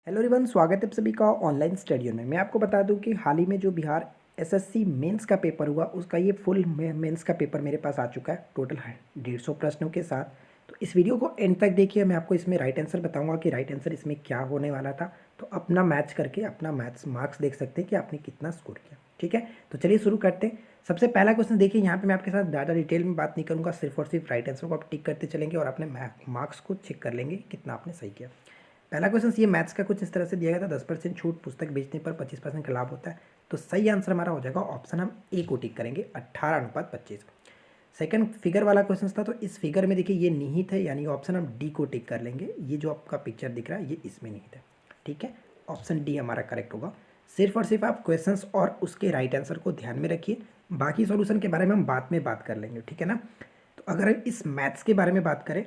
Hello everyone, स्वागत है आप सभी का ऑनलाइन स्टडी में। मैं आपको बता दूं कि हाल ही में जो बिहार एसएससी मेंस का पेपर हुआ उसका ये फुल मेंस का पेपर मेरे पास आ चुका है, टोटल 150 प्रश्नों के साथ। तो इस वीडियो को एंड तक देखिए, मैं आपको इसमें राइट आंसर बताऊंगा कि राइट आंसर इसमें क्या होने वाला था। तो अपना मैच करके अपना मैथ्स मार्क्स देख सकते हैं कि आपने कितना स्कोर किया। ठीक है, तो चलिए शुरू करते हैं। सबसे पहला क्वेश्चन देखिए, यहाँ पे मैं आपके साथ ज़्यादा डिटेल में बात नहीं करूँगा, सिर्फ और सिर्फ राइट आंसर को आप टिक करते चलेंगे और अपने मार्क्स को चेक कर लेंगे कितना आपने सही किया। पहला क्वेश्चन ये मैथ्स का कुछ इस तरह से दिया गया था, 10% छूट, पुस्तक बेचने पर 25% का लाभ होता है। तो सही आंसर हमारा हो जाएगा ऑप्शन, हम ए को टिक करेंगे, 18:25। सेकंड फिगर वाला क्वेश्चन था, तो इस फिगर में देखिए ये निहित है, यानी ऑप्शन हम डी को टिक कर लेंगे। ये जो आपका पिक्चर दिख रहा है ये इसमें निहित है। ठीक है, ऑप्शन डी हमारा करेक्ट होगा। सिर्फ और सिर्फ आप क्वेश्चंस और उसके राइट आंसर को ध्यान में रखिए, बाकी सॉल्यूशन के बारे में हम बाद में बात कर लेंगे। ठीक है ना। तो अगर इस मैथ्स के बारे में बात करें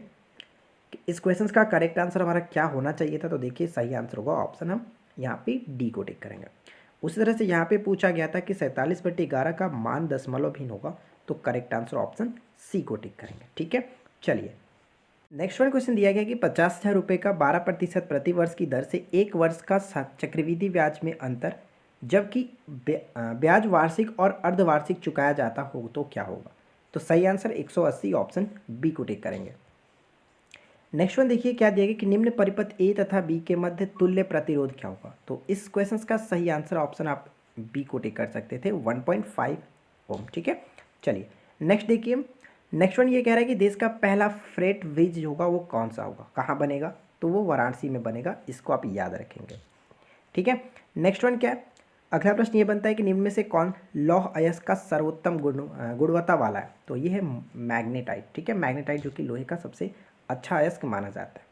कि इस क्वेश्चन का करेक्ट आंसर हमारा क्या होना चाहिए था, तो देखिए सही आंसर होगा ऑप्शन, हम यहाँ पे डी को टिक करेंगे। उसी तरह से यहाँ पे पूछा गया था कि 47/11 का मान दशमलव भिन्न होगा, तो करेक्ट आंसर ऑप्शन सी को टिक करेंगे। ठीक है, चलिए नेक्स्ट वन क्वेश्चन दिया गया कि 50,000 रुपये का 12% प्रति वर्ष की दर से एक वर्ष का चक्रवृद्धि ब्याज में अंतर, जबकि ब्याज वार्षिक और अर्धवार्षिक चुकाया जाता हो तो क्या होगा। तो सही आंसर 180, ऑप्शन बी को टिक करेंगे। नेक्स्ट वन देखिए क्या दिया गया कि निम्न परिपथ ए तथा बी के मध्य तुल्य प्रतिरोध क्या होगा। तो इस क्वेश्चन का सही आंसर ऑप्शन आप बी को टिक कर सकते थे, 1.5 ओम। ठीक है, चलिए नेक्स्ट देखिए। नेक्स्ट वन ये कह रहा है कि देश का पहला फ्रेट ब्रिज होगा वो कौन सा होगा, कहाँ बनेगा, तो वो वाराणसी में बनेगा, इसको आप याद रखेंगे। ठीक है, नेक्स्ट वन क्या है, अगला प्रश्न ये बनता है कि निम्न में से कौन लौह अयस्क का सर्वोत्तम गुणवत्ता वाला है। तो ये है मैग्नेटाइट। ठीक है, मैग्नेटाइट जो कि लोहे का सबसे अच्छा अयस्क माना जाता है।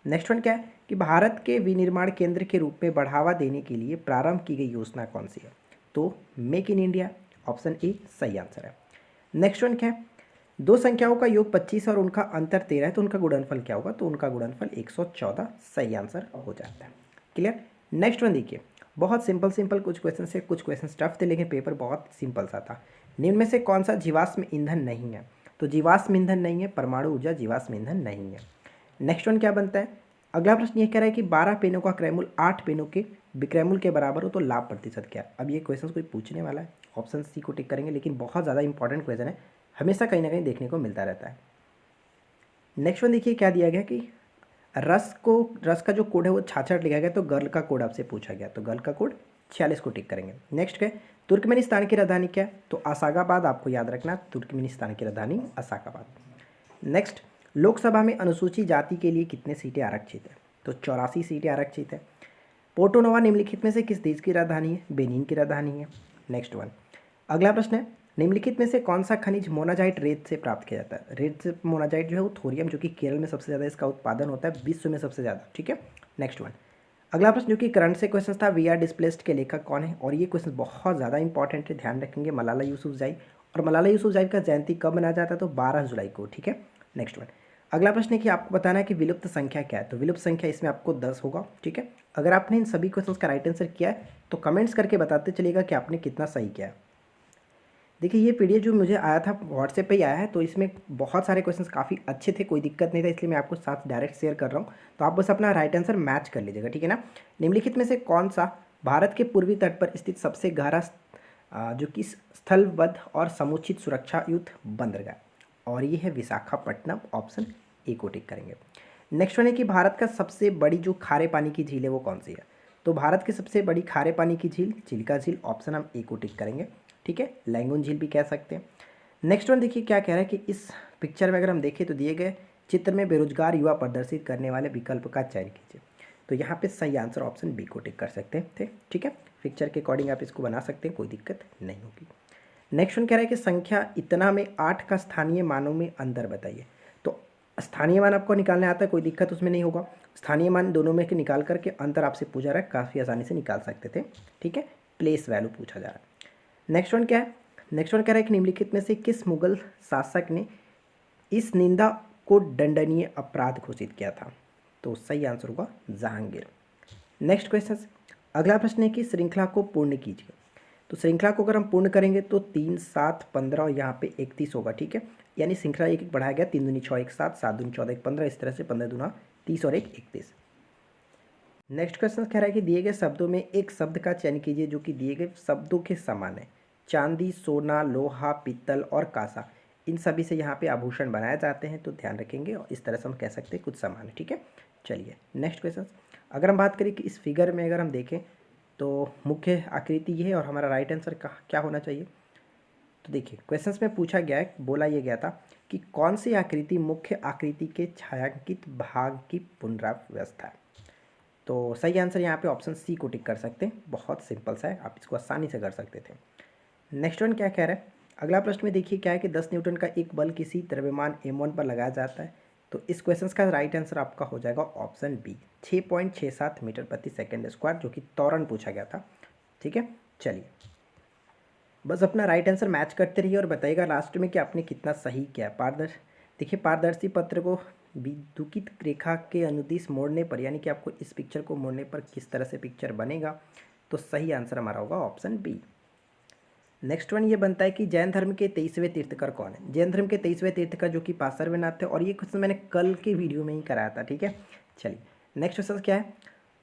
नेक्स्ट वन क्या है कि भारत के विनिर्माण केंद्र के रूप में बढ़ावा देने के लिए प्रारंभ की गई योजना कौन सी है। तो make in India, option A सही आंसर है। नेक्स्ट वन क्या है, दो संख्याओं का योग 25 और उनका अंतर 13 है, तो उनका गुणनफल क्या होगा, तो उनका गुणनफल 114 सही आंसर हो जाता है। क्लियर। नेक्स्ट वन देखिए, बहुत सिंपल सिंपल कुछ क्वेश्चन से, कुछ क्वेश्चन टफ थे लेकिन पेपर बहुत सिंपल सा था। निम्न में से कौन सा जीवाश्म ईंधन नहीं है। तो जीवाश्म ईंधन नहीं है, परमाणु ऊर्जा जीवाश्म ईंधन नहीं है। नेक्स्ट वन क्या बनता है, अगला प्रश्न ये कह रहा है कि 12 पेनों का क्रयमूल्य 8 पेनों के विक्रयमूल्य के बराबर हो तो लाभ प्रतिशत क्या है। अब ये क्वेश्चन कोई पूछने वाला है, ऑप्शन सी को टिक करेंगे, लेकिन बहुत ज़्यादा इंपॉर्टेंट क्वेश्चन है, हमेशा कहीं ना कहीं देखने को मिलता रहता है। नेक्स्ट वन देखिए क्या दिया गया कि रस का जो कोड है वो 66 लिखा गया, तो गर्ल का कोड आपसे पूछा गया, तो गर्ल का कोड 46 को टिक करेंगे। नेक्स्ट क्या, तुर्कमेनिस्तान की राजधानी क्या है, तो असागाबाद आपको याद रखना, तुर्कमेनिस्तान की राजधानी असागाबाद। नेक्स्ट, लोकसभा में अनुसूचित जाति के लिए कितने सीटें आरक्षित है, तो 84 सीटें आरक्षित है। पोर्टो नोवा निम्नलिखित में से किस देश की राजधानी है, बेनिन की राजधानी है। नेक्स्ट वन, अगला प्रश्न है, निम्नलिखित में से कौन सा खनिज मोनाजाइट रेत से प्राप्त किया जाता है। रेत से मोनाजाइट जो है वो थोरियम, जो कि केरल में सबसे ज़्यादा इसका उत्पादन होता है, विश्व में सबसे ज़्यादा। ठीक है, नेक्स्ट वन, अगला प्रश्न जो कि करंट से क्वेश्चन था, वी आर डिस्प्लेस्ड के लेखक कौन है, और ये क्वेश्चन बहुत ज़्यादा इंपॉर्टेंट है, ध्यान रखेंगे, मलाला यूसुफजई। और मलाला यूसुफजई का जयंती कब मनाया जाता है, तो 12 जुलाई को। ठीक है, नेक्स्ट वन, अगला प्रश्न है कि आपको बताना है कि विलुप्त संख्या क्या है। तो विलुप्त संख्या इसमें आपको 10 होगा। ठीक है, अगर आपने इन सभी क्वेश्चन का राइट आंसर किया है तो कमेंट्स करके बताते चलिएगा कि आपने कितना सही किया है। देखिए ये पीडीएफ जो मुझे आया था व्हाट्सएप पे ही आया है, तो इसमें बहुत सारे क्वेश्चंस काफ़ी अच्छे थे, कोई दिक्कत नहीं था, इसलिए मैं आपको साथ डायरेक्ट शेयर कर रहा हूँ। तो आप बस अपना राइट आंसर मैच कर लीजिएगा। ठीक है ना। निम्नलिखित में से कौन सा भारत के पूर्वी तट पर स्थित सबसे गहरा जो कि स्थलबद्ध और समुचित सुरक्षा युक्त बंदरगाह, और ये है विशाखापट्टनम, ऑप्शन ए को टिक करेंगे। नेक्स्ट वन है कि भारत का सबसे बड़ी जो खारे पानी की झील है वो कौन सी है। तो भारत की सबसे बड़ी खारे पानी की झील चिल्का झील, ऑप्शन हम ए को टिक करेंगे। ठीक है, लैंगून झील भी कह सकते हैं। नेक्स्ट वन देखिए क्या कह रहा है कि इस पिक्चर में अगर हम देखें तो दिए गए चित्र में बेरोजगार युवा प्रदर्शित करने वाले विकल्प का चयन कीजिए। तो यहाँ पे सही आंसर ऑप्शन बी को टिक कर सकते थे। ठीक है, पिक्चर के अकॉर्डिंग आप इसको बना सकते हैं, कोई दिक्कत नहीं होगी। नेक्स्ट वन कह रहा है कि संख्या इतना में 8 का स्थानीय मानों में अंतर बताइए। तो स्थानीय मान आपको निकालने आता है, कोई दिक्कत उसमें नहीं होगा। स्थानीय मान दोनों में के निकाल करके अंतर आपसे पूछा रहा है, काफ़ी आसानी से निकाल सकते थे। ठीक है, प्लेस वैल्यू पूछा जा रहा है। नेक्स्ट वन क्या है, नेक्स्ट वन कह रहा है कि निम्नलिखित में से किस मुगल शासक ने इस निंदा को दंडनीय अपराध घोषित किया था। तो सही आंसर होगा जहांगीर। नेक्स्ट क्वेश्चन, अगला प्रश्न है कि श्रृंखला को पूर्ण कीजिए। तो श्रृंखला को अगर हम पूर्ण करेंगे तो 3, 7, 15 और यहाँ पे 31 होगा। ठीक है, यानी श्रृंखला एक एक बढ़ाया गया, 3 दूनी 6 1 7, 7 दूनी 14 1 15, इस तरह से 15 दूना 30 और 1 31। नेक्स्ट क्वेश्चन कह रहा है कि दिए गए शब्दों में एक शब्द का चयन कीजिए जो कि दिए गए शब्दों के समान है। चांदी, सोना, लोहा, पीतल और कांसा, इन सभी से यहाँ पे आभूषण बनाए जाते हैं, तो ध्यान रखेंगे और इस तरह से हम कह सकते हैं कुछ समान है। ठीक है, चलिए नेक्स्ट क्वेश्चन। अगर हम बात करें कि इस फिगर में अगर हम देखें तो मुख्य आकृति ये है और हमारा राइट आंसर का क्या होना चाहिए। तो देखिए क्वेश्चंस में पूछा गया है, बोला ये गया था कि कौन सी आकृति मुख्य आकृति के छायांकित भाग की पुनरावस्था है। तो सही आंसर यहाँ पे ऑप्शन सी को टिक कर सकते हैं, बहुत सिंपल सा है, आप इसको आसानी से कर सकते थे। नेक्स्ट वन क्या कह रहा है, अगला प्रश्न में देखिए क्या है कि 10 न्यूटन का एक बल किसी द्रव्यमान m1 पर लगाया जाता है। तो इस क्वेश्चन का राइट आंसर आपका हो जाएगा ऑप्शन बी, 6.67 मीटर प्रति सेकेंड स्क्वायर, जो कि त्वरण पूछा गया था। ठीक है, चलिए बस अपना राइट आंसर मैच करते रहिए और बताइएगा लास्ट में कि आपने कितना सही किया। देखिए पारदर्शी पत्र को विद्युत रेखा के अनुदिश मोड़ने पर, यानी कि आपको इस पिक्चर को मोड़ने पर किस तरह से पिक्चर बनेगा, तो सही आंसर हमारा होगा ऑप्शन बी। नेक्स्ट वन ये बनता है कि जैन धर्म के 23वें तीर्थकर कौन है। जैन धर्म के 23वें तीर्थकर जो कि पार्श्वनाथ थे, और ये क्वेश्चन मैंने कल के वीडियो में ही कराया था। ठीक है, चलिए नेक्स्ट क्वेश्चन क्या है।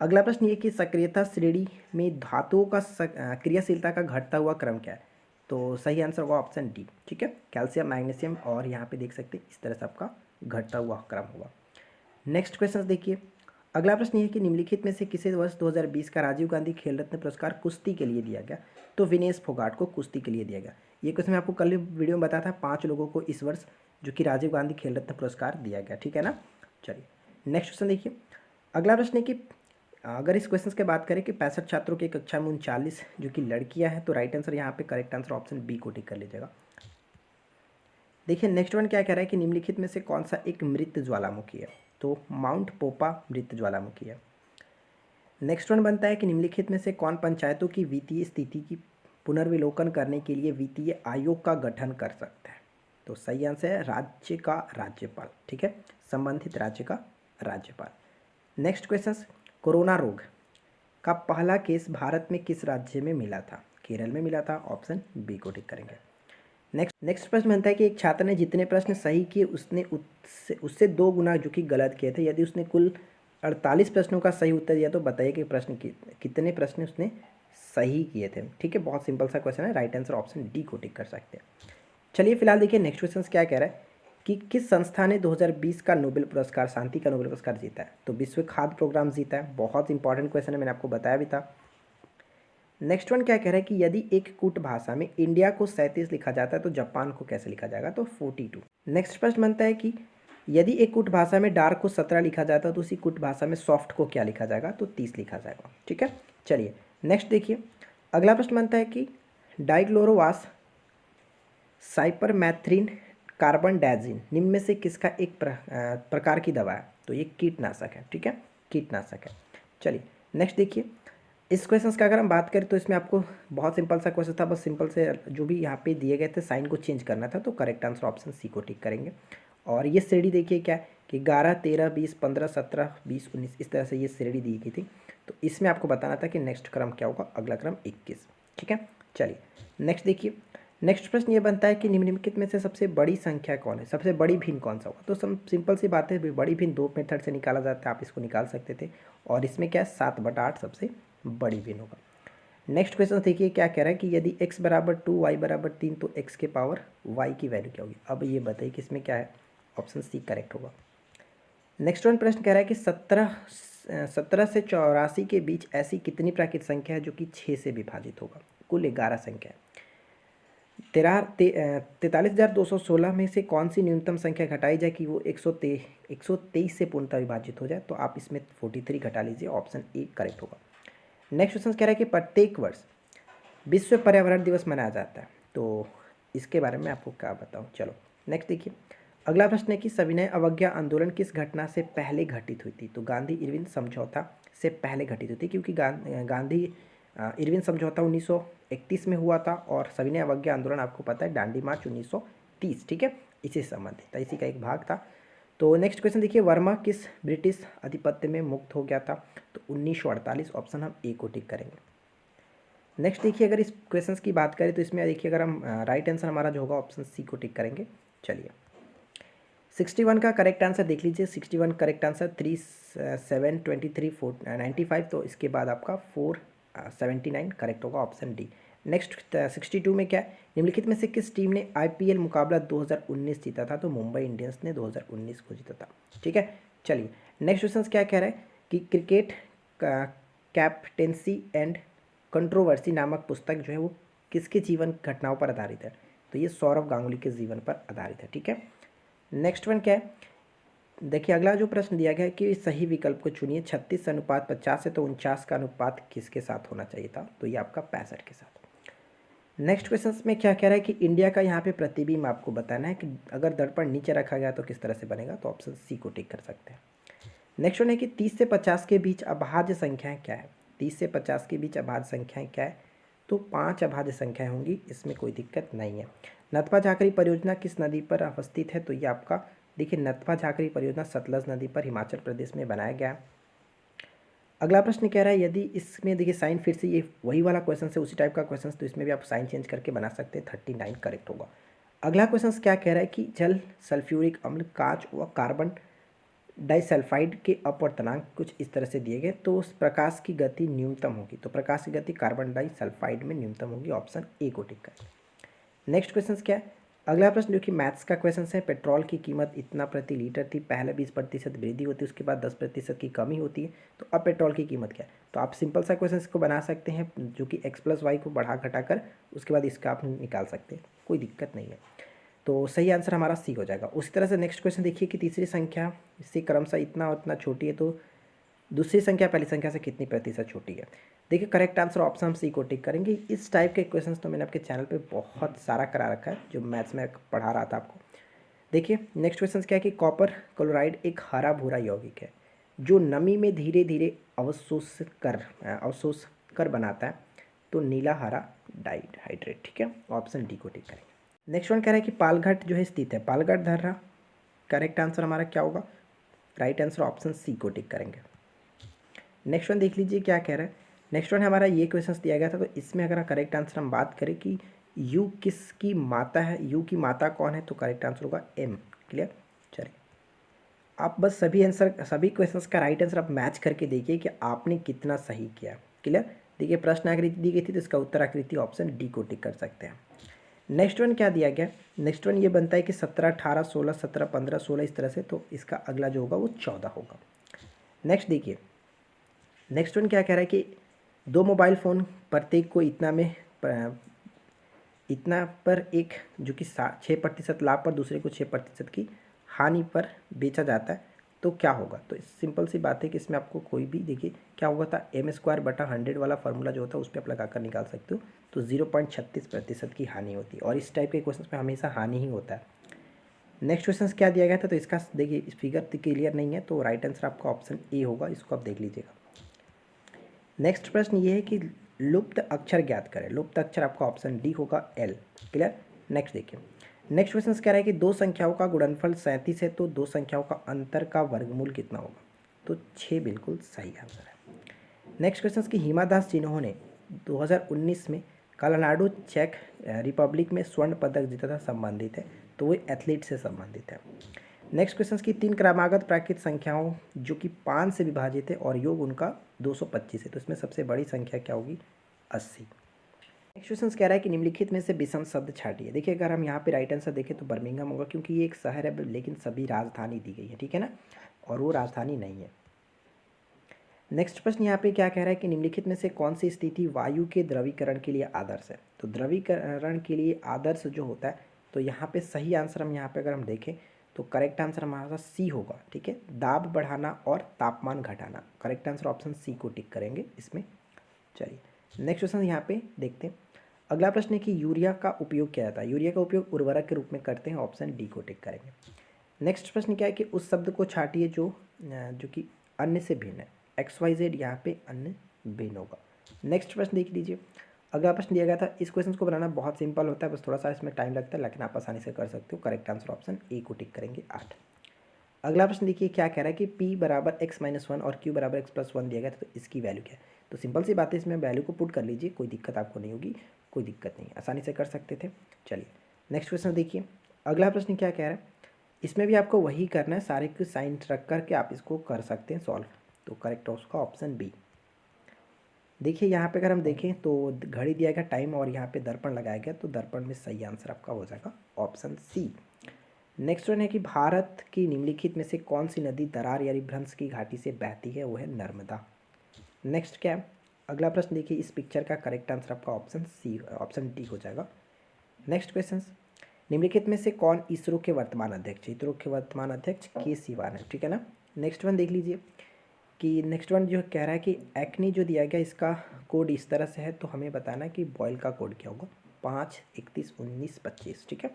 अगला प्रश्न ये कि सक्रियता श्रेणी में धातुओं का क्रियाशीलता का घटता हुआ क्रम क्या है। तो सही आंसर होगा ऑप्शन डी। ठीक है, कैल्शियम, मैग्नीशियम, और यहाँ पे देख सकते हैं इस तरह से आपका घटता हुआ क्रम होगा। नेक्स्ट क्वेश्चन देखिए, अगला प्रश्न ये है कि निम्नलिखित में से किसे वर्ष 2020 का राजीव गांधी खेल रत्न पुरस्कार कुश्ती के लिए दिया गया। तो विनेश फोगाट को कुश्ती के लिए दिया गया। ये क्वेश्चन मैं आपको कल वीडियो में बताया था, 5 लोगों को इस वर्ष जो कि राजीव गांधी खेल रत्न पुरस्कार दिया गया। ठीक है ना, चलिए नेक्स्ट क्वेश्चन देखिए। अगला प्रश्न है कि अगर इस क्वेश्चन की बात करें कि 65 छात्रों की कक्षा में 39 जो कि लड़कियां हैं, तो राइट आंसर यहाँ पे करेक्ट आंसर ऑप्शन बी को टिक कर लीजिएगा। देखिए नेक्स्ट वन क्या कह रहा है कि निम्नलिखित में से कौन सा एक मृत ज्वालामुखी है। तो माउंट पोपा मृत ज्वालामुखी है। नेक्स्ट वन बनता है कि निम्नलिखित में से कौन पंचायतों की वित्तीय स्थिति की पुनर्विलोकन करने के लिए वित्तीय आयोग का गठन कर सकता है। तो सही आंसर है राज्य का राज्यपाल। ठीक है, संबंधित राज्य का राज्यपाल। नेक्स्ट क्वेश्चन, कोरोना रोग का पहला केस भारत में किस राज्य में मिला था। केरल में मिला था, ऑप्शन बी को टिक करेंगे। नेक्स्ट प्रश्न बनता है कि एक छात्र ने जितने प्रश्न सही किए उसने उससे 2 गुना जो कि गलत किए थे। यदि उसने कुल 48 प्रश्नों का सही उत्तर दिया तो बताइए कि कितने प्रश्न उसने सही किए थे। ठीक है, बहुत सिंपल सा क्वेश्चन है, राइट आंसर ऑप्शन डी को टिक कर सकते हैं। चलिए फिलहाल देखिए नेक्स्ट क्वेश्चन क्या कह रहा है कि किस संस्था ने 2020 का नोबेल पुरस्कार, शांति का नोबेल पुरस्कार जीता है। तो विश्व खाद्य प्रोग्राम जीता है, बहुत इंपॉर्टेंट क्वेश्चन है, मैंने आपको बताया भी था। नेक्स्ट वन क्या कह रहा है कि यदि एक कूट भाषा में इंडिया को 37 लिखा जाता है तो जापान को कैसे लिखा जाएगा। तो 42। नेक्स्ट प्रश्न बनता है कि यदि एक कूट भाषा में डार्क को 17 लिखा जाता है तो उसी कूट भाषा में सॉफ्ट को क्या लिखा जाएगा। तो 30 लिखा जाएगा। ठीक है, चलिए नेक्स्ट देखिए। अगला प्रश्न बनता है कि डाइक्लोरोवास, साइपरमेथ्रिन, कार्बन डाइजिन निम्न में से किसका एक प्रकार की दवा है। तो ये कीटनाशक है। ठीक है, कीटनाशक है। चलिए नेक्स्ट देखिए, इस क्वेश्चन का अगर हम बात करें तो इसमें आपको बहुत सिंपल सा क्वेश्चन था, बस सिंपल से जो भी यहाँ पे दिए गए थे साइन को चेंज करना था। तो करेक्ट आंसर ऑप्शन सी को टिक करेंगे। और ये श्रेणी देखिए क्या है कि 11, 13, 20, 15, 17, 20, 19 इस तरह से ये श्रेणी दी गई थी। तो इसमें आपको बताना था कि नेक्स्ट क्रम क्या होगा, अगला क्रम 21। ठीक है, चलिए नेक्स्ट देखिए। नेक्स्ट प्रश्न ये बनता है कि निम्नलिखित में से सबसे बड़ी संख्या कौन है, सबसे बड़ी भिन्न कौन सा होगा। तो सिंपल सी बात है, बड़ी भिन्न 2 मेथड से निकाला जाता है, आप इसको निकाल सकते थे। और इसमें क्या है 7/8 सबसे बड़ी भिन्न होगा। नेक्स्ट क्वेश्चन देखिए क्या कह रहा है कि यदि x बराबर 2 y बराबर 3 तो x के पावर y की वैल्यू क्या होगी। अब ये बताइए कि इसमें क्या है, ऑप्शन सी करेक्ट होगा। नेक्स्ट वन प्रश्न कह रहा है कि 17 से 84 के बीच ऐसी कितनी प्राकृतिक संख्या है जो कि 6 से विभाजित होगा। कुल 11 संख्या है। 43,216 में से कौन सी न्यूनतम संख्या घटाई जाए कि वो 123 से पूर्णतः विभाजित हो जाए। तो आप इसमें 43 घटा लीजिए, ऑप्शन ए करेक्ट होगा। नेक्स्ट क्वेश्चन कह रहा है कि प्रत्येक वर्ष विश्व पर्यावरण दिवस मनाया जाता है। तो इसके बारे में आपको क्या बताऊं। चलो नेक्स्ट देखिए। अगला प्रश्न है कि सविनय अवज्ञा आंदोलन किस घटना से पहले घटित हुई थी। तो गांधी इरविन समझौता से पहले घटित हुई थी, क्योंकि गांधी इरविन समझौता 1931 में हुआ था और सविनय अवज्ञा आंदोलन आपको पता है दांडी मार्च 1930। ठीक है, इसी से संबंधित था, इसी का एक भाग था। तो नेक्स्ट क्वेश्चन देखिए, वर्मा किस ब्रिटिश आधिपत्य में मुक्त हो गया था। तो 1948, ऑप्शन हम ए को टिक करेंगे। नेक्स्ट देखिए, अगर इस क्वेश्चन की बात करें तो इसमें देखिए अगर हम राइट आंसर हमारा जो होगा ऑप्शन सी को टिक करेंगे। चलिए 61 का करेक्ट आंसर देख लीजिए, 61 करेक्ट आंसर 3 7 23 4 95, तो इसके बाद आपका 479 करेक्ट होगा, ऑप्शन डी। नेक्स्ट 62 में क्या है, निम्नलिखित में से किस टीम ने आईपीएल मुकाबला 2019 जीता था? तो मुंबई इंडियंस ने 2019 को जीता था। ठीक है, चलिए नेक्स्ट क्वेश्चन क्या कह रहा है कि क्रिकेट कैप्टेंसी एंड कंट्रोवर्सी नामक पुस्तक जो है वो किसके जीवन घटनाओं पर आधारित है? तो ये सौरव गांगुली के जीवन पर आधारित है। ठीक है, नेक्स्ट वन क्या है, देखिए अगला जो प्रश्न दिया गया है कि सही विकल्प को चुनिए। 36:50 है, तो 49 का अनुपात किसके साथ होना चाहिए था? तो ये आपका 65 के साथ। नेक्स्ट क्वेश्चन में क्या कह रहा है कि इंडिया का यहाँ पे प्रतिबिंब आपको बताना है कि अगर दर्पण नीचे रखा गया तो किस तरह से बनेगा? तो ऑप्शन सी को टिक कर सकते हैं। नेक्स्ट वन है कि 30 से 50 के बीच अभाज्य संख्याएं क्या है? 30 से 50 के बीच अभाज्य संख्याएं क्या है? तो 5 अभाज्य संख्याएं होंगी, इसमें कोई दिक्कत नहीं है। नथवा झाकरी परियोजना किस नदी पर अवस्थित है? तो ये आपका देखिए नथवा झाकरी परियोजना सतलज नदी पर हिमाचल प्रदेश में बनाया गया है। अगला प्रश्न कह रहा है यदि इसमें देखिए साइन फिर से ये वही वाला क्वेश्चन है, उसी टाइप का क्वेश्चन, तो इसमें भी आप साइन चेंज करके बना सकते हैं। 39 करेक्ट होगा। अगला क्वेश्चन क्या कह रहा है कि जल, सल्फ्यूरिक अम्ल, कांच व कार्बन डाइसल्फाइड के अपवर्तनांक कुछ इस तरह से दिए गए, तो उस प्रकाश की गति न्यूनतम होगी। तो प्रकाश की गति कार्बन डाइसल्फाइड में न्यूनतम होगी, ऑप्शन ए को टिक करें। नेक्स्ट क्वेश्चन क्या है, अगला प्रश्न जो कि मैथ्स का क्वेश्चन है, पेट्रोल की कीमत इतना प्रति लीटर थी, पहले 20% वृद्धि होती है, उसके बाद 10% की कमी होती है, तो अब पेट्रोल की कीमत क्या है? तो आप सिंपल सा क्वेश्चन को बना सकते हैं जो कि x+y को बढ़ा घटा कर उसके बाद इसका आप निकाल सकते हैं, कोई दिक्कत नहीं है। तो सही आंसर हमारा सी हो जाएगा। उसी तरह से नेक्स्ट क्वेश्चन देखिए कि तीसरी संख्या इससे क्रमशः इतना और इतना छोटी है, तो दूसरी संख्या पहली संख्या से कितनी प्रतिशत छोटी है? देखिए करेक्ट आंसर ऑप्शन हम सी को टिक करेंगे। इस टाइप के क्वेश्चंस तो मैंने आपके चैनल पे बहुत सारा करा रखा है, जो मैथ्स में पढ़ा रहा था आपको। देखिए नेक्स्ट क्वेश्चन क्या है कि कॉपर क्लोराइड एक हरा भूरा यौगिक है जो नमी में धीरे धीरे अवशोष कर बनाता है, तो नीला हरा डाइहाइड्रेट। ठीक है, ऑप्शन डी को टिक करेंगे। नेक्स्ट वन कह रहा है कि पालघाट जो है स्थित है, पालघाट धर्रा, करेक्ट आंसर हमारा क्या होगा? राइट आंसर ऑप्शन सी को टिक करेंगे। नेक्स्ट वन देख लीजिए क्या कह रहा है, नेक्स्ट वन हमारा ये क्वेश्चन दिया गया था, तो इसमें अगर करेक्ट आंसर हम बात करें कि यू किसकी माता है, यू की माता कौन है, तो करेक्ट आंसर होगा एम। क्लियर, चलिए आप बस सभी क्वेश्चंस का राइट आंसर आप मैच करके देखिए कि आपने कितना सही किया। क्लियर, देखिए प्रश्न आकृति दी गई थी तो इसका उत्तर आकृति ऑप्शन डी को टिक कर सकते हैं। नेक्स्ट वन क्या दिया गया, नेक्स्ट वन ये बनता है कि 17 18 16 17 15 16 इस तरह से, तो इसका अगला जो होगा वो 14 होगा। नेक्स्ट देखिए नेक्स्ट वन क्या कह रहा है कि दो मोबाइल फ़ोन प्रत्येक को इतना पर एक जो कि 6% लाभ पर दूसरे को 6% की हानि पर बेचा जाता है, तो क्या होगा? तो सिंपल सी बात है कि इसमें आपको कोई भी देखिए क्या हुआ था, m²/100 वाला फार्मूला जो होता है उस पर आप लगा कर निकाल सकते हो, तो 0.36% की हानि होती है, और इस टाइप के क्वेश्चन में हमेशा हानि ही होता है। नेक्स्ट क्वेश्चन क्या दिया गया था, तो इसका देखिए इस फिगर क्लियर नहीं है, तो राइट आंसर आपका ऑप्शन ए होगा, इसको आप देख लीजिएगा। नेक्स्ट प्रश्न ये है कि लुप्त अक्षर ज्ञात करें, लुप्त अक्षर आपका ऑप्शन डी होगा एल। क्लियर, नेक्स्ट देखिए नेक्स्ट क्वेश्चन कह रहा है कि दो संख्याओं का गुणनफल 37 है, तो दो संख्याओं का अंतर का वर्गमूल कितना होगा? तो 6 बिल्कुल सही आंसर है। नेक्स्ट क्वेश्चन की हिमा दास जिन्होंने 2019 में कलनाडो चेक रिपब्लिक में स्वर्ण पदक जीता था संबंधित है, तो वो एथलीट से संबंधित है। नेक्स्ट क्वेश्चन की 3 क्रमागत प्राकृत संख्याओं जो कि 5 से विभाजित है और योग उनका 225 है, तो इसमें सबसे बड़ी संख्या क्या होगी? 80। नेक्स्ट क्वेश्चन कह रहा है कि निम्नलिखित में से विषम शब्द छाटिए। देखिए अगर हम यहाँ पे राइट आंसर देखें तो बर्मिंघम होगा, क्योंकि ये एक शहर है लेकिन सभी राजधानी दी गई है, ठीक है ना, और वो राजधानी नहीं है। नेक्स्ट प्रश्न यहाँ पे क्या कह रहा है कि निम्नलिखित में से कौन सी स्थिति वायु के द्रवीकरण के लिए आदर्श है? तो द्रवीकरण के लिए आदर्श जो होता है, तो यहाँ पे सही आंसर हम यहाँ पे अगर हम देखें तो करेक्ट आंसर हमारा सी होगा। ठीक है, दाब बढ़ाना और तापमान घटाना, करेक्ट आंसर ऑप्शन सी को टिक करेंगे इसमें। चलिए नेक्स्ट क्वेश्चन यहाँ पे देखते हैं। अगला प्रश्न है कि यूरिया का उपयोग किया जाता है, यूरिया का उपयोग उर्वरक के रूप में करते हैं, ऑप्शन डी को टिक करेंगे। नेक्स्ट प्रश्न क्या है कि उस शब्द को छाटिए जो कि अन्य से भिन्न है, XYZ यहाँ पे अन्य भिन्न होगा। नेक्स्ट प्रश्न देख लीजिए, अगला प्रश्न दिया गया था, इस क्वेश्चन को बनाना बहुत सिंपल होता है, बस थोड़ा सा इसमें टाइम लगता है, लेकिन आप आसानी से कर सकते हो। करेक्ट आंसर ऑप्शन ए को टिक करेंगे 8। अगला प्रश्न देखिए क्या कह रहा है कि p = x-1 और q = x+1 दिया गया था, तो इसकी वैल्यू क्या है? तो सिंपल सी बात है, इसमें वैल्यू को पुट कर लीजिए, कोई दिक्कत आपको नहीं होगी, कोई दिक्कत नहीं, आसानी से कर सकते थे। चलिए नेक्स्ट क्वेश्चन देखिए, अगला प्रश्न क्या कह रहा है इसमें भी आपको वही करना है, सारे के साइन रख करके आप इसको कर सकते हैं सॉल्व। तो करेक्ट है उसका ऑप्शन बी। देखिए यहाँ पे अगर हम देखें तो घड़ी दिया गया टाइम और यहाँ पे दर्पण लगाया गया, तो दर्पण में सही आंसर आपका हो जाएगा ऑप्शन सी। नेक्स्ट वन है कि भारत की निम्नलिखित में से कौन सी नदी दरार यानी भ्रंश की घाटी से बहती है, वो है नर्मदा। नेक्स्ट क्या है, अगला प्रश्न देखिए, इस पिक्चर का करेक्ट आंसर आपका ऑप्शन सी, ऑप्शन डी हो जाएगा। नेक्स्ट क्वेश्चन, निम्नलिखित में से कौन इसरो के वर्तमान अध्यक्ष है? इसरो के वर्तमान अध्यक्ष के सिवान है, ठीक है ना। नेक्स्ट वन देख लीजिए कि नेक्स्ट वन जो कह रहा है कि एक्नी जो दिया गया इसका कोड इस तरह से है, तो हमें बताना है कि बॉयल का कोड क्या होगा, 5, 31, 19, 25, ठीक है।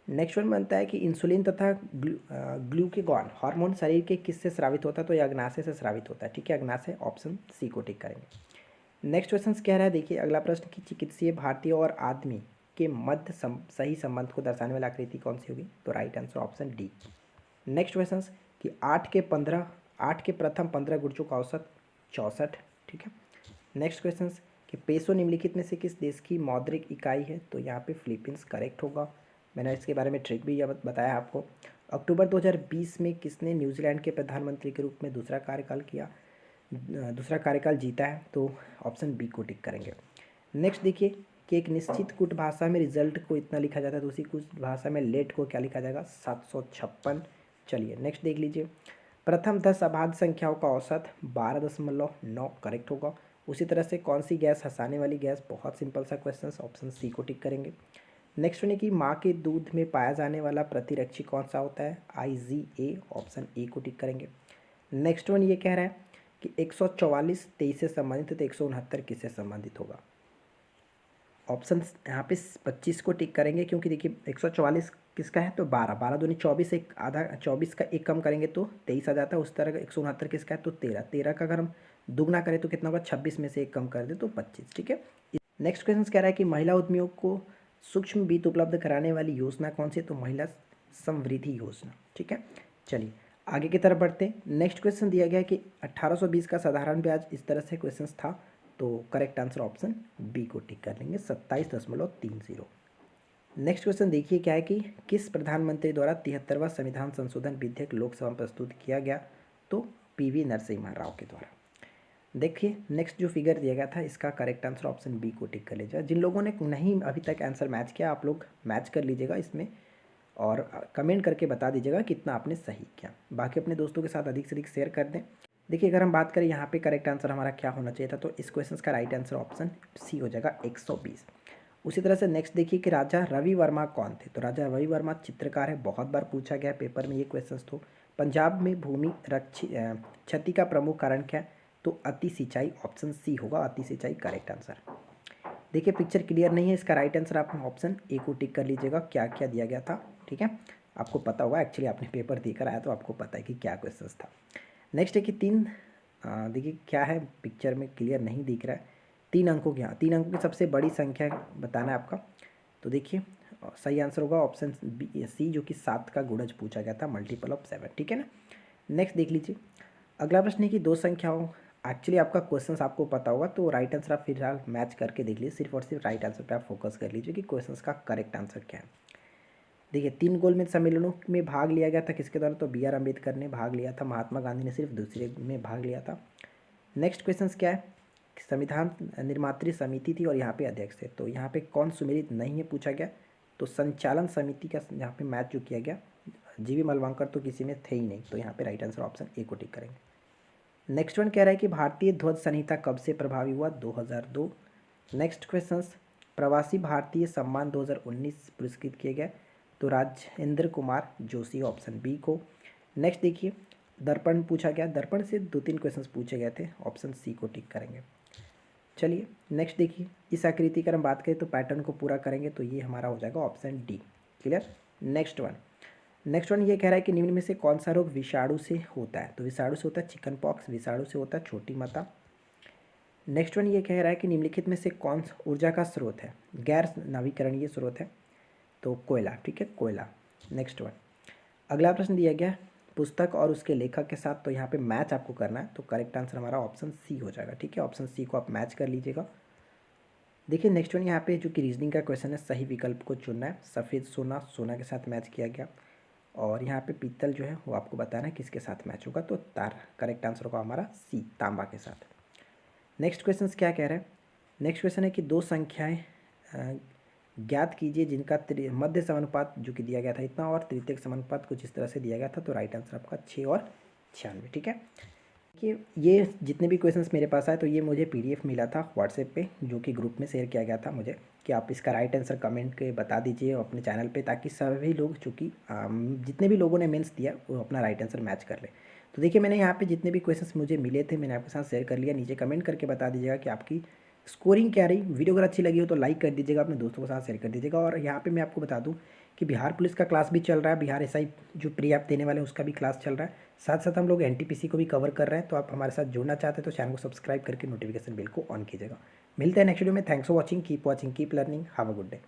नेक्स्ट वन बनता है कि इंसुलिन तथा ग्लूकेगॉन हार्मोन शरीर के किससे स्रावित होता है, तो ये अग्नाशय से स्रावित होता है, ठीक है, अग्नाशय, ऑप्शन सी को टिक करेंगे। नेक्स्ट क्वेश्चन कह रहा है, देखिए अगला प्रश्न कि चिकित्सीय भारतीय और आदमी के मध्य सही संबंध को दर्शाने वाली आकृति कौन सी होगी, तो right answer option D. Next question कि 8 के प्रथम 15 गुर्जों का औसत 64, ठीक है। नेक्स्ट क्वेश्चन कि पेसो निम्नलिखित में से किस देश की मौद्रिक इकाई है, तो यहाँ पे फिलीपींस करेक्ट होगा। मैंने इसके बारे में ट्रिक भी बताया आपको। अक्टूबर 2020 में किसने न्यूजीलैंड के प्रधानमंत्री के रूप में दूसरा कार्यकाल जीता है, तो ऑप्शन बी को टिक करेंगे। नेक्स्ट देखिए कि एक निश्चित कूट भाषा में रिजल्ट को इतना लिखा जाता है, तो उसी कूट भाषा में लेट को क्या लिखा जाएगा, 756। चलिए नेक्स्ट देख लीजिए, प्रथम 10 अभाज्य संख्याओं का औसत 12.9 करेक्ट होगा। उसी तरह से कौन सी गैस हंसाने वाली गैस, बहुत सिंपल सा क्वेश्चन, ऑप्शन सी को टिक करेंगे। नेक्स्ट वन है कि माँ के दूध में पाया जाने वाला प्रतिरक्षी कौन सा होता है, IgA, ऑप्शन ए को टिक करेंगे। नेक्स्ट वन ये कह रहा है कि 144 23 से संबंधित है, तो 169 किससे संबंधित होगा, ऑप्शन यहाँ पे 25 को टिक करेंगे, क्योंकि देखिए 144 किसका है, तो 12 दूनी 24, एक आधा 24 का एक कम करेंगे तो 23 आ जाता है। उस तरह का 169 किसका है, तो 13 का अगर हम दुगना करें तो कितना होगा, 26 में से एक कम कर दे तो 25, ठीक है। नेक्स्ट क्वेश्चन कह रहा है कि महिला उद्यमियों को सूक्ष्म वित्त उपलब्ध कराने वाली योजना कौन सी है, तो महिला समृद्धि योजना, ठीक है। चलिए आगे की तरफ बढ़ते हैं। नेक्स्ट क्वेश्चन दिया गया है कि 1820 का साधारण ब्याज, इस तरह से क्वेश्चन था, तो करेक्ट आंसर ऑप्शन बी को टिक कर लेंगे, 27.30। नेक्स्ट क्वेश्चन देखिए क्या है कि किस प्रधानमंत्री द्वारा 73वां संविधान संशोधन विधेयक लोकसभा में प्रस्तुत किया गया, तो PV नरसिम्हा राव के द्वारा। देखिए नेक्स्ट जो फिगर दिया गया था इसका करेक्ट आंसर ऑप्शन बी को टिक कर लीजिएगा। जिन लोगों ने नहीं अभी तक आंसर मैच किया, आप लोग मैच कर लीजिएगा इसमें और कमेंट करके बता दीजिएगा कितना आपने सही किया। बाकी अपने दोस्तों के साथ अधिक से अधिक शेयर कर दें। देखिए अगर हम बात करें यहाँ पे करेक्ट आंसर हमारा क्या होना चाहिए था, तो इस क्वेश्चन का राइट आंसर ऑप्शन सी हो जाएगा, 120। उसी तरह से नेक्स्ट देखिए कि राजा रवि वर्मा कौन थे, तो राजा रवि वर्मा चित्रकार है, बहुत बार पूछा गया पेपर में ये क्वेश्चन। तो पंजाब में भूमि क्षति का प्रमुख कारण क्या है, तो अति सिंचाई, ऑप्शन सी होगा, अति सिंचाई करेक्ट आंसर। देखिए पिक्चर क्लियर नहीं है, इसका राइट आंसर आप ऑप्शन ए को टिक कर लीजिएगा, क्या क्या दिया गया था, ठीक है। आपको पता होगा, एक्चुअली आपने पेपर देकर आया तो आपको पता है कि क्या क्वेश्चन था। नेक्स्ट है कि देखिए क्या है, पिक्चर में क्लियर नहीं दिख रहा है, 3 अंकों की, हाँ 3 अंकों की सबसे बड़ी संख्या बताना है आपका। तो देखिए सही आंसर होगा ऑप्शन बी सी, जो कि 7 का गुणज पूछा गया था, मल्टीपल ऑफ 7, ठीक है ना। नेक्स्ट देख लीजिए, अगला प्रश्न है कि दो संख्याओं, एक्चुअली आपका क्वेश्चन आपको पता होगा, तो राइट आंसर आप फिलहाल मैच करके देख लीजिए, सिर्फ और सिर्फ राइट आंसर पे आप फोकस कर लीजिए कि क्वेश्चन का करेक्ट आंसर क्या है। देखिए 3 गोलमेज सम्मेलनों में भाग लिया गया था किसके द्वारा, तो BR अम्बेडकर ने भाग लिया था, महात्मा गांधी ने सिर्फ दूसरे में भाग लिया था। नेक्स्ट क्वेश्चन क्या है, संविधान निर्मात्री समिति थी और यहाँ पे अध्यक्ष थे, तो यहाँ पे कौन सुमेलित नहीं है पूछा गया, तो संचालन समिति का यहाँ पे मैच जो किया गया, GV मलवांकर तो किसी में थे ही नहीं, तो यहाँ पे राइट आंसर ऑप्शन ए को टिक करेंगे। नेक्स्ट वन कह रहा है कि भारतीय ध्वज संहिता कब से प्रभावी हुआ, 2002। नेक्स्ट क्वेश्चन, प्रवासी भारतीय सम्मान 2019 पुरस्कृत किए गए, तो राजेंद्र कुमार जोशी, ऑप्शन बी को। नेक्स्ट देखिए दर्पण पूछा गया, दर्पण से 2-3 क्वेश्चंस पूछे गए थे, ऑप्शन सी को टिक करेंगे। चलिए नेक्स्ट देखिए, इस आकृति की हम बात करें तो पैटर्न को पूरा करेंगे, तो ये हमारा हो जाएगा option D, clear. Next one ये कह रहा है कि निम्न में से कौन सा रोग विषाणु से होता है, तो विषाणु से होता है चिकन पॉक्स, विषाणु से होता है छोटी माता। नेक्स्ट वन ये कह रहा है कि निम्नलिखित में से कौन ऊर्जा का स्रोत है, गैर नवीकरणीय स्रोत है, तो कोयला, ठीक है, कोयला। नेक्स्ट वन, अगला प्रश्न दिया गया पुस्तक और उसके लेखक के साथ, तो यहाँ पे मैच आपको करना है, तो करेक्ट आंसर हमारा ऑप्शन सी हो जाएगा, ठीक है, ऑप्शन सी को आप मैच कर लीजिएगा। देखिए नेक्स्ट वन यहाँ पे जो कि रीजनिंग का क्वेश्चन है, सही विकल्प को चुनना है। सफ़ेद सोना सोना के साथ मैच किया गया, और यहाँ पे पीतल जो है वो आपको बताना है किसके साथ मैच होगा, तो तार करेक्ट आंसर होगा हमारा सी, तांबा के साथ। नेक्स्ट क्वेश्चन क्या कह रहे हैं, नेक्स्ट क्वेश्चन है कि दो संख्याएं ज्ञात कीजिए जिनका मध्य समानुपात जो कि दिया गया था इतना, और तृतीयक समानुपात कुछ इस तरह से दिया गया था। तो राइट आंसर आपका 6 और 96, ठीक है। देखिए ये जितने भी क्वेश्चंस मेरे पास आए, तो ये मुझे पीडीएफ मिला था व्हाट्सएप पे, जो कि ग्रुप में शेयर किया गया था मुझे, कि आप इसका राइट आंसर कमेंट के बता दीजिए अपने चैनल पे, ताकि सभी लोग, चूँकि जितने भी लोगों ने मेंस दिया वो अपना राइट आंसर मैच कर ले। तो देखिए मैंने यहाँ पे जितने भी क्वेश्चंस मुझे मिले थे मैंने आपके साथ शेयर कर लिया। नीचे कमेंट करके बता दीजिएगा कि आपकी स्कोरिंग क्या रही। वीडियो अगर अच्छी लगी हो तो लाइक कर दीजिएगा, अपने दोस्तों के साथ शेयर कर दीजिएगा। और यहाँ पे मैं आपको बता दूँ कि बिहार पुलिस का क्लास भी चल रहा है, बिहार एसआई जो प्री आप देने वाले हैं उसका भी क्लास चल रहा है। साथ साथ हम लोग एनटीपीसी को भी कवर कर रहे हैं। तो आप हमारे साथ जुड़ना चाहते हैं तो चैनल को सब्सक्राइब करके नोटिफिकेशन बिल को ऑन कीजिएगा। मिलते हैं नेक्स्ट वीडियो में। Thanks for watching, keep keep learning, have a good day.